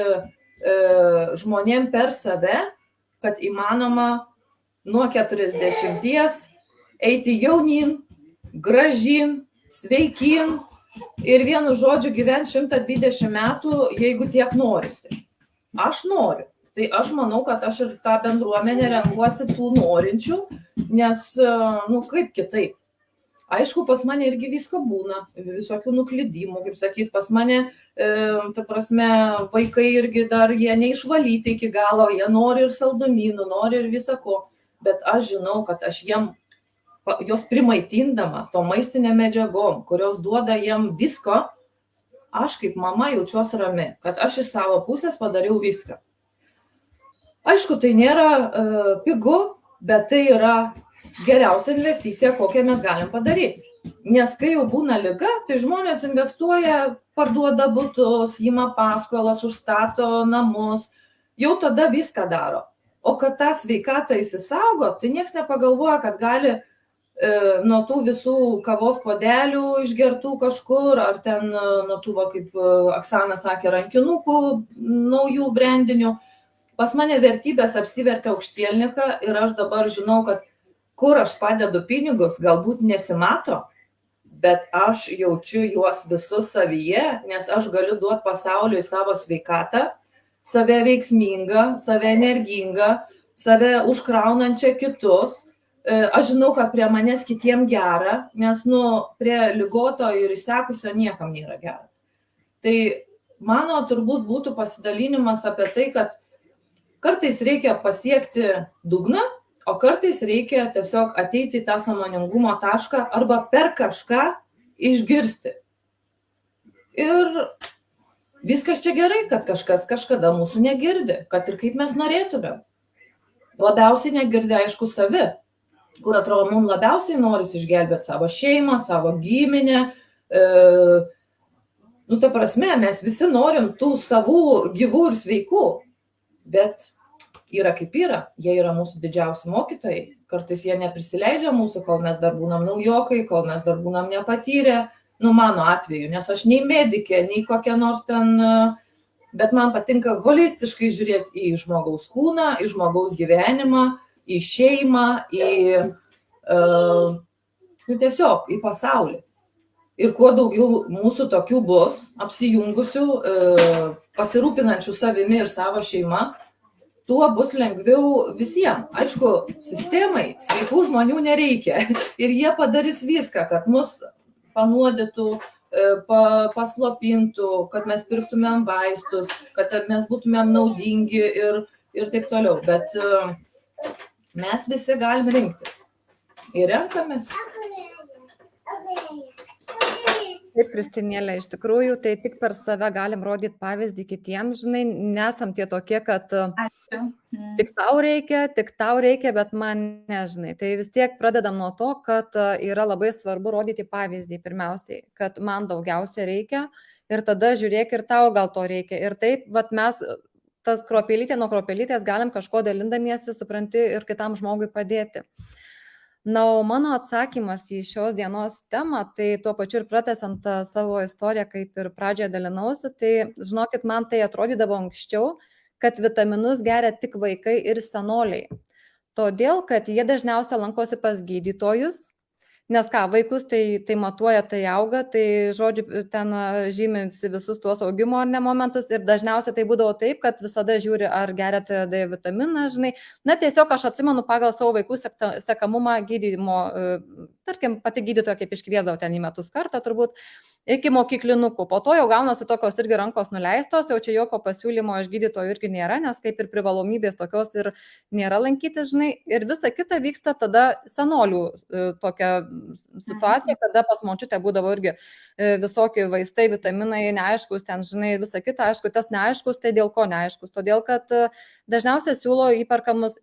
žmonėm per save, kad įmanoma nuo 40 eiti jaunin, gražin, sveikin, ir vienu žodžiu gyventi 120 metų, jeigu tiek norisi. Aš noriu. Tai aš manau, kad aš ir tą bendruomenę renkuosi tų norinčių, nes, kaip kitaip. Aišku, pas mane irgi visko būna, visokių nuklydimų, kaip sakyt, pas mane, ta prasme, vaikai irgi dar jie neišvalyti iki galo, jie nori ir saldumynų, nori ir visako, bet aš žinau, kad aš jos primaitindama to maistinė medžiagom, kurios duoda jiem visko, aš kaip mama jaučiuosi rami, kad aš iš savo pusės padariau viską. Aišku, tai nėra pigu, bet tai yra geriausia investicija, kokią mes galim padaryti. Nes kai jau būna liga, tai žmonės investuoja, parduoda butus, ima paskolas, užstato namus, jau tada viską daro. O kad tą sveikatą įsisaugo, tai nieks nepagalvoja, kad gali nuo tų visų kavos puodelių išgertų kažkur, ar ten nuo tų, kaip Oksana sakė, rankinukų naujų brandinių, pas mane vertybės apsivertė aukštielninką ir aš dabar žinau, kad kur aš padedu pinigus, galbūt nesimato, bet aš jaučiu juos visus savyje, nes aš galiu duoti pasauliui savo sveikatą, save veiksmingą, save energingą, save užkraunančią kitus. Aš žinau, kad prie manęs kitiem gera, nes prie ligoto ir išsekusio niekam nėra gera. Tai mano turbūt būtų pasidalinimas apie tai, kad kartais reikia pasiekti dugną, o kartais reikia tiesiog ateiti į tą sąmoningumo tašką arba per kažką išgirsti. Ir viskas čia gerai, kad kažkas kažkada mūsų negirdi, kad ir kaip mes norėtume. Labiausiai negirdi, aišku, savi, kur atrodo, mums labiausiai norisi išgelbėti savo šeimą, savo giminę. Ta prasme, mes visi norim tų savų gyvų ir sveikų, bet yra kaip yra, jie yra mūsų didžiausi mokytojai. Kartais jie neprisileidžia mūsų, kol mes dar būnam naujokai, kol mes dar būnam nepatyrę. Mano atveju, nes aš nei medikė, nei kokia nors ten, bet man patinka holistiškai žiūrėti į žmogaus kūną, į žmogaus gyvenimą, į šeimą, tiesiog į pasaulį. Ir kuo daugiau mūsų tokių bus, apsijungusių, pasirūpinančių savimi ir savo šeima, tuo bus lengviau visiems. Aišku, sistemai sveikų žmonių nereikia ir jie padarys viską, kad mus panuodytų, paslopintų, kad mes pirktumėm vaistus, kad mes būtumėm naudingi ir taip toliau. Bet mes visi galim rinktis. Ir renkamės. Taip, Kristinėlė, iš tikrųjų, tai tik per save galim rodyti pavyzdį kitiems, žinai, nesam tie tokie, kad tik tau reikia, bet man nežinai. Tai vis tiek pradedam nuo to, kad yra labai svarbu rodyti pavyzdį pirmiausiai, kad man daugiausia reikia ir tada žiūrėk ir tau gal to reikia. Ir taip, mes tas kruopelytė nuo kruopelytės galim kažko dalindamiesi, supranti, ir kitam žmogui padėti. O mano atsakymas į šios dienos temą, tai tuo pačiu ir pratęsiant savo istoriją, kaip ir pradžioje dalinausi, tai žinokit, man tai atrodydavo anksčiau, kad vitaminus geria tik vaikai ir senoliai. Todėl, kad jie dažniausiai lankosi pas gydytojus, nes vaikus tai matuoja, tai auga, tai žodžiu, ten žymisi visus tuos augimo ar ne momentus ir dažniausiai tai būdavo taip, kad visada žiūri, ar geriate D vitaminą, žinai. Tiesiog aš atsimenu pagal savo vaikų sekamumą gydymo, tarkim, pati gydytoja kaip iškviesdavo ten į metus kartą turbūt, iki mokyklinukų. Po to jau gaunasi tokios irgi rankos nuleistos, jau čia jokio pasiūlymo iš gydytojų irgi nėra, nes kaip ir privalomybės tokios ir nėra lankyti, žinai. Ir visa kita vyksta tada senolių tokia situacija, kada pas močiutę būdavo irgi visokie vaistai, vitaminai, neaiškus, ten, žinai, visa kita, aišku, tas neaiškus, tai dėl ko neaiškus? Todėl, kad dažniausiai siūlo įperkamus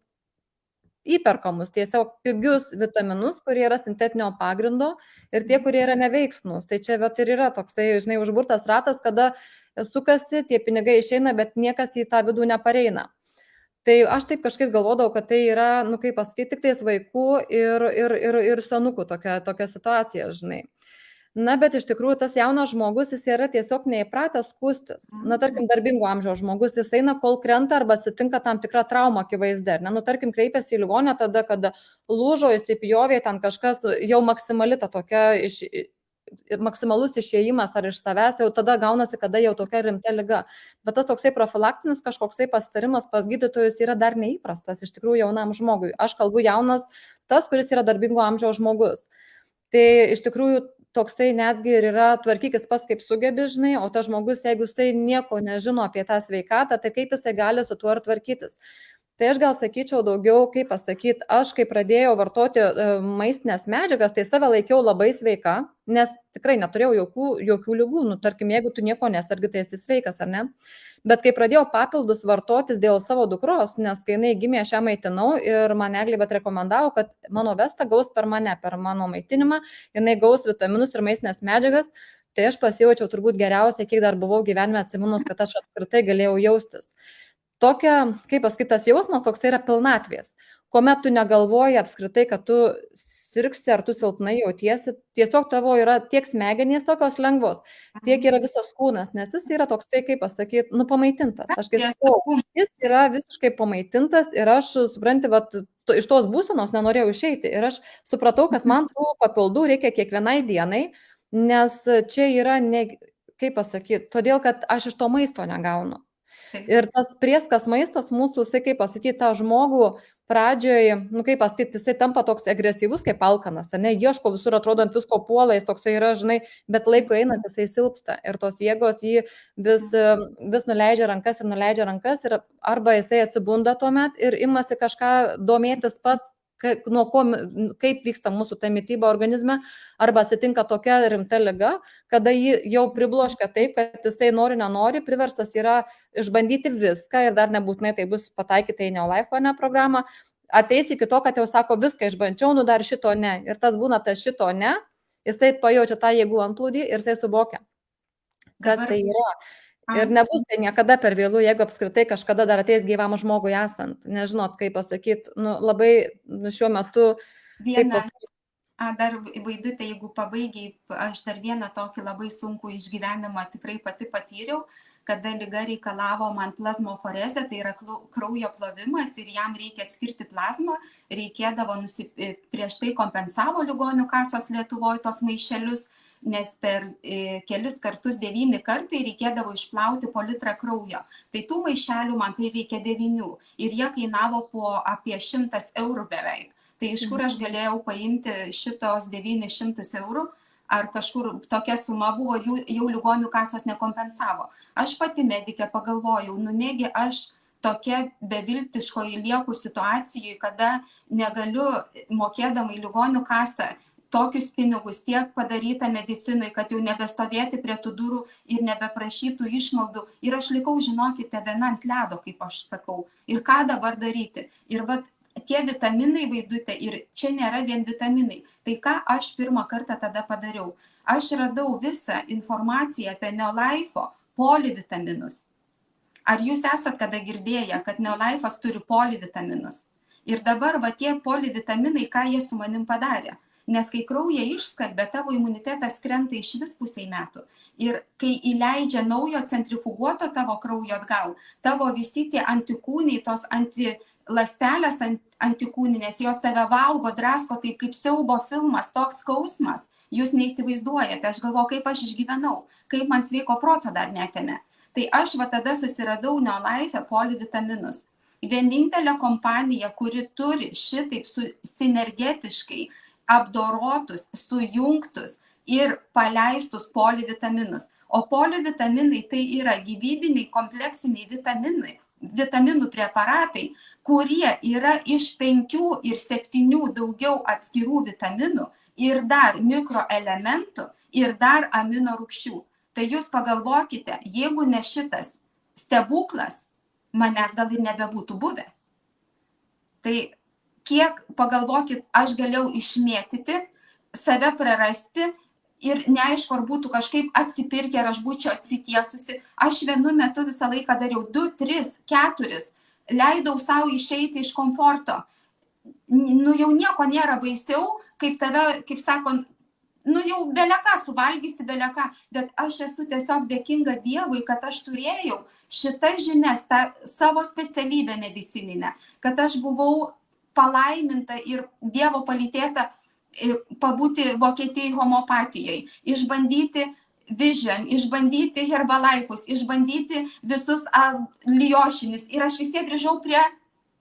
tiesiog pigius vitaminus, kurie yra sintetinio pagrindo ir tie, kurie yra neveiksnūs. Tai čia ir yra toksai, žinai, užburtas ratas, kada sukasi, tie pinigai išeina, bet niekas į tą vidų nepareina. Tai aš taip kažkaip galvodavau, kad tai yra, kaip pasakyti, tik tais vaikų ir senukų tokia situacija, žinai. Bet iš tikrųjų tas jaunas žmogus, jis yra tiesiog neįpratęs skųstis. Tarkim, darbingo amžiaus žmogus, jis eina, kol krenta arba atsitinka tam tikra trauma akivaizdė. Tarkim, kreipiasi į ligonę tada, kada lūžo, įsipjovė, ten kažkas jau maksimali ta tokia maksimalus išėjimas ar iš savęs, jau tada gaunasi, kada jau tokia rimta liga. Bet tas toksai profilaktinis kažkoksai pasitarimas pas gydytojus yra dar neįprastas iš tikrųjų jaunam žmogui. Aš kalbu jaunas, tas, kuris yra darbingo amžiaus žmogus. Tai iš tikrųjų toksai netgi ir yra tvarkykis pas kaip sugebi, žinai, o tas žmogus, jeigu jisai nieko nežino apie tą sveikatą, tai kaip jisai gali su tuo ir tvarkytis. Tai aš gal sakyčiau daugiau, kaip pasakyti, aš kai pradėjau vartoti maistinės medžiagas, tai save laikiau labai sveika, nes tikrai neturėjau jokių ligų, tarkim, jeigu tu nieko nesergi, tai esi sveikas, ar ne? Bet kai pradėjau papildus vartotis dėl savo dukros, nes kai jinai gimė, aš ją maitinau ir man Eglė rekomendavo, kad mano vesta gaus per mane, per mano maitinimą, jinai gaus vitaminus ir maistinės medžiagas, tai aš pasijaučiau turbūt geriausiai, kiek dar buvau gyvenime atsiminus, kad aš apskritai galėjau jaustis. Tokia, kaip pasakytas jausmas, toks yra pilnatvės, kuomet tu negalvoji apskritai, kad tu sirgsi, ar tu silpnai jautiesi, tiesiog tavo yra tiek smegenys tokios lengvos, tiek yra visas kūnas, nes jis yra toks, tai kaip pasakyti, pamaitintas. Aš kai sakau, jis yra visiškai pamaitintas ir aš, supranti, iš tos būsenos nenorėjau išeiti ir aš supratau, kad man tų papildų reikia kiekvienai dienai, nes čia yra, kaip pasakyti, todėl, kad aš iš to maisto negaunu. Ir tas prieskas maistas mūsų, jisai, kaip pasakyti, tą žmogų pradžioj, kaip pasakyti, jisai tampa toks agresyvus kaip alkanas, ne, ieško visur, atrodo, ant visko puola, jis toksai yra, žinai, bet laiko einant jisai silpsta ir tos jėgos jį vis nuleidžia rankas ir arba jisai atsibunda tuomet ir imasi kažką domėtis pas, nuo ko, kaip vyksta mūsų ta mityba organizme, arba atsitinka tokia rimta liga, kada jį jau pribloškia taip, kad jisai nenori, priverstas yra išbandyti viską ir dar nebūtinai tai bus pataikyta į Neolife programą, ateis iki to, kad jau sako, viską išbandžiau, dar šito ne. Ir tas būna tas šito ne, jisai pajaučia tą jėgų antplūdį ir jisai suvokia, kas tai yra. Ir nebus tai niekada per vėlų, jeigu apskritai kažkada dar ateis gyvam žmogui esant. Nežinot, kaip pasakyti, labai šiuo metu... Dar Vaidutė, jeigu pabaigiai, aš dar vieną tokį labai sunkų išgyvenimą tikrai pati patyriau, kada liga reikalavo man plazmoforezę, tai yra kraujo plovimas ir jam reikia atskirti plazmą, reikėdavo, prieš tai kompensavo ligonių kasos Lietuvoje tos maišelius, nes per kelis kartus 9 kartai reikėdavo išplauti po litrą kraujo. Tai tų maišelių man prireikė 9 ir jie kainavo po apie 100 eurų beveik. Tai iš kur aš galėjau paimti šitos 900 eurų, ar kažkur tokia suma buvo, jau ligonių kasos nekompensavo. Aš pati medikė pagalvojau, negi aš tokia beviltiškoji lieku situacijoje, kada negaliu mokėdama į ligonių kasą tokius pinigus tiek padaryta medicinui, kad jau nebestovėti prie tų durų ir nebeprašytų išmaldų. Ir aš likau, žinokite, viena ant ledo, kaip aš sakau. Ir ką dabar daryti? Ir tie vitaminai, Vaidutė, ir čia nėra vien vitaminai. Tai ką aš pirmą kartą tada padariau? Aš radau visą informaciją apie Neolife'o polivitaminus. Ar jūs esat kada girdėję, kad Neolife'as turi polivitaminus? Ir dabar tie polivitaminai, ką jie su manim padarė? Nes kai kraują išskalbia, tavo imunitetas krenta iš vis pusei metų. Ir kai įleidžia naujo centrifuguoto tavo kraujo atgal, tavo visi tie antikūniai, tos ląstelės antikūninės, jos tave valgo, drasko, taip kaip siaubo filmas, toks skausmas, jūs neįsivaizduojate. Aš galvoju, kaip aš išgyvenau, kaip man sveiko proto dar netėmė. Tai aš tada susiradau Neolife polivitaminus. Vienintelė kompanija, kuri turi šitaip sinergetiškai apdorotus, sujungtus ir paleistus polivitaminus. O polivitaminai tai yra gyvybiniai kompleksiniai vitaminų preparatai, kurie yra iš 5 ir 7 daugiau atskirų vitaminų ir dar mikroelementų ir dar amino rūgščių. Tai jūs pagalvokite, jeigu ne šitas stebuklas, manęs gal ir nebebūtų buvę. Tai kiek, pagalvokit, aš galėjau išmėtyti, save prarasti ir neaišku, ar būtų kažkaip atsipirkę, ar aš būčiau atsitiesusi. Aš vienu metu visą laiką dariau 2, 3, 4, leidau savo išeiti iš komforto. Jau nieko nėra baisiau, kaip tave, kaip sako, jau beleką suvalgysi, beleką, bet aš esu tiesiog dėkinga Dievui, kad aš turėjau šitas žinias, tą savo specialybę medicininę, kad aš buvau palaiminta ir Dievo palytėta pabūti Vokietijoje homopatijoje, išbandyti Vision, išbandyti Herbalife'us, išbandyti visus liošinius. Ir aš vis tiek grįžau prie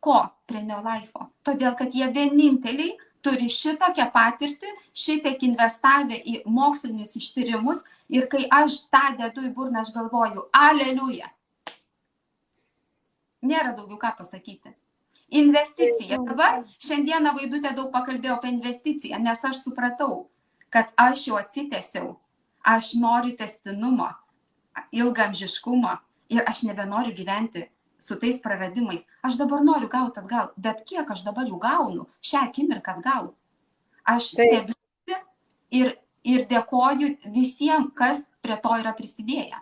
ko? Prie Neolife'o. Todėl, kad jie vieninteliai turi šitokią patirtį, šitiek investavę į mokslinius ištyrimus ir kai aš tą dedu į burną, aš galvoju, aleliuja. Nėra daugiau ką pasakyti. Investicija. Dabar šiandieną Vaidutė daug pakalbėjo apie investiciją, nes aš supratau, kad aš jau atsitęsiau, aš noriu tęstinumo, ilgamžiškumo ir aš nebenoriu gyventi su tais praradimais. Aš dabar noriu gauti atgal, bet kiek aš dabar jų gaunu, šią akimirką atgal. Aš stebiuosi ir dėkoju visiems, kas prie to yra prisidėję.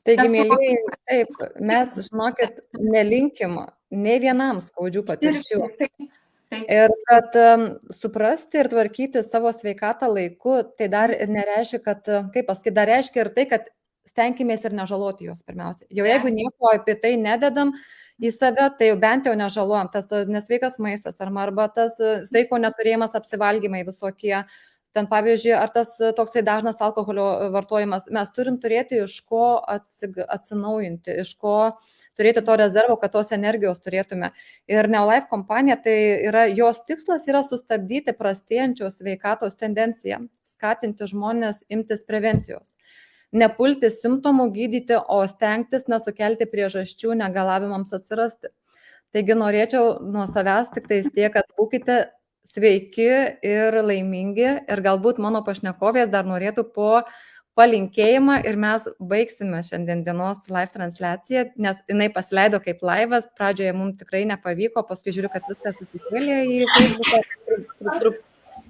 Taigi, mėlyje, taip, mes, žinokit, nelinkim nei vienam skaudžių patirčių. Taip. Ir kad suprasti ir tvarkyti savo sveikatą laiku, tai dar ir nereiškia, kad, kaip pasakyti, dar reiškia ir tai, kad stenkimės ir nežaloti jos pirmiausia. Jau jeigu nieko apie tai nededam į save, tai jau bent jau nežalojam. Tas nesveikas maistas arba tas sveiko neturėjimas apsivalgymai visokie. Ten pavyzdžiui, ar tas toksai dažnas alkoholio vartojimas, mes turim turėti iš ko atsinaujinti, iš ko turėti to rezervo, kad tos energijos turėtume. Ir Neolife kompanija, tai yra, jos tikslas yra sustabdyti prastėjančios sveikatos tendenciją, skatinti žmonės imtis prevencijos. Nepulti simptomų gydyti, o stengtis nesukelti priežasčių negalavimams atsirasti. Taigi norėčiau nuo savęs tik tais tiek, kad būkite sveiki ir laimingi ir galbūt mano pašnekovės dar norėtų po palinkėjimą ir mes baigsime šiandien dienos live transliaciją, nes jinai pasileido kaip laivas, pradžioje mums tikrai nepavyko, paskui žiūriu, kad viskas susikėlė į Facebooką,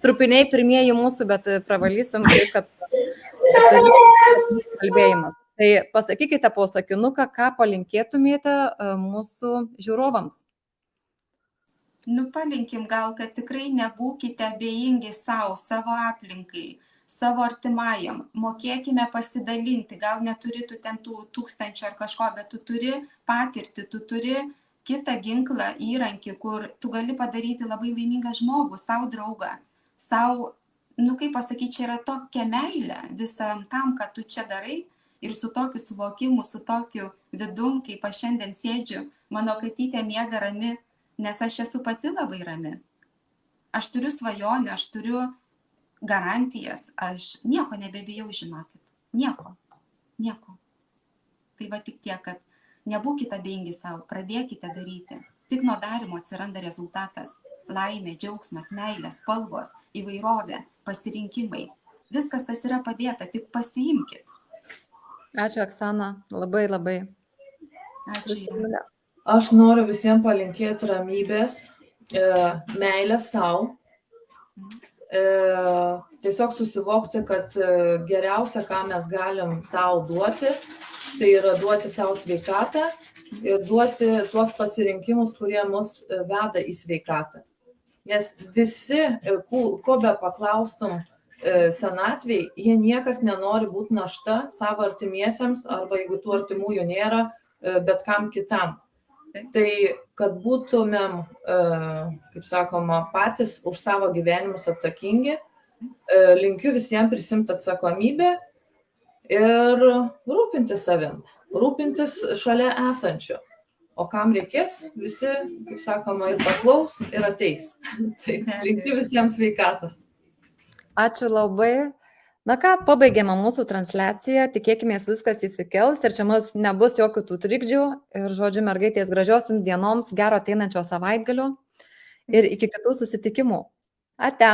trupiniai pirmieji mūsų, bet pravalysim taip, kad kalbėjimas. Tai pasakykite po sakinuką, ką palinkėtumėte mūsų žiūrovams. Nu, palinkim gal, kad tikrai nebūkite abejingi savo aplinkai, savo artimajam. Mokėkime pasidalinti, gal neturi tu ten tų 1000 ar kažko, bet tu turi patirtį, tu turi kitą ginklą, įrankį, kur tu gali padaryti labai laimingą žmogų, savo draugą, savo, nu kaip pasakyti, čia yra tokia meilė visam tam, ką tu čia darai ir su tokiu suvokimu, su tokiu vidum, kaip aš šiandien sėdžiu, mano katytė miega rami, nes aš esu pati labai rami. Aš turiu svajonę, aš turiu garantijas, aš nieko nebebijau, žinokit. Nieko. Tai va tik tiek, kad nebūkite abejingi savo, pradėkite daryti. Tik nuo darimo atsiranda rezultatas. Laimė, džiaugsmas, meilė, spalvos, įvairovė, pasirinkimai. Viskas tas yra padėta, tik pasiimkit. Ačiū, Oksana, labai. Ačiū jums. Aš noriu visiems palinkėti ramybės, meilės savo. Tiesiog susivokti, kad geriausia, ką mes galim savo duoti, tai yra duoti savo sveikatą ir duoti tuos pasirinkimus, kurie mus veda į sveikatą. Nes visi, ko be paklaustum senatvėj, jie niekas nenori būti našta savo artimiesiems, arba jeigu tų artimųjų nėra, bet kam kitam. Tai, kad būtumėm, kaip sakoma, patys už savo gyvenimus atsakingi, linkiu visiems prisimti atsakomybę ir rūpintis savim, rūpintis šalia esančių. O kam reikės, visi, kaip sakoma, ir paklaus, ir ateis. Tai linkiu visiems sveikatos. Ačiū labai. Na ką, pabaigėme mūsų transliaciją, tikėkime viskas įsikels ir čia mums nebus jokių tų trikdžių. Ir žodžiu, mergaitės, gražios jums dienoms, gero ateinančio savaitgalio ir iki kitų susitikimų. Ate.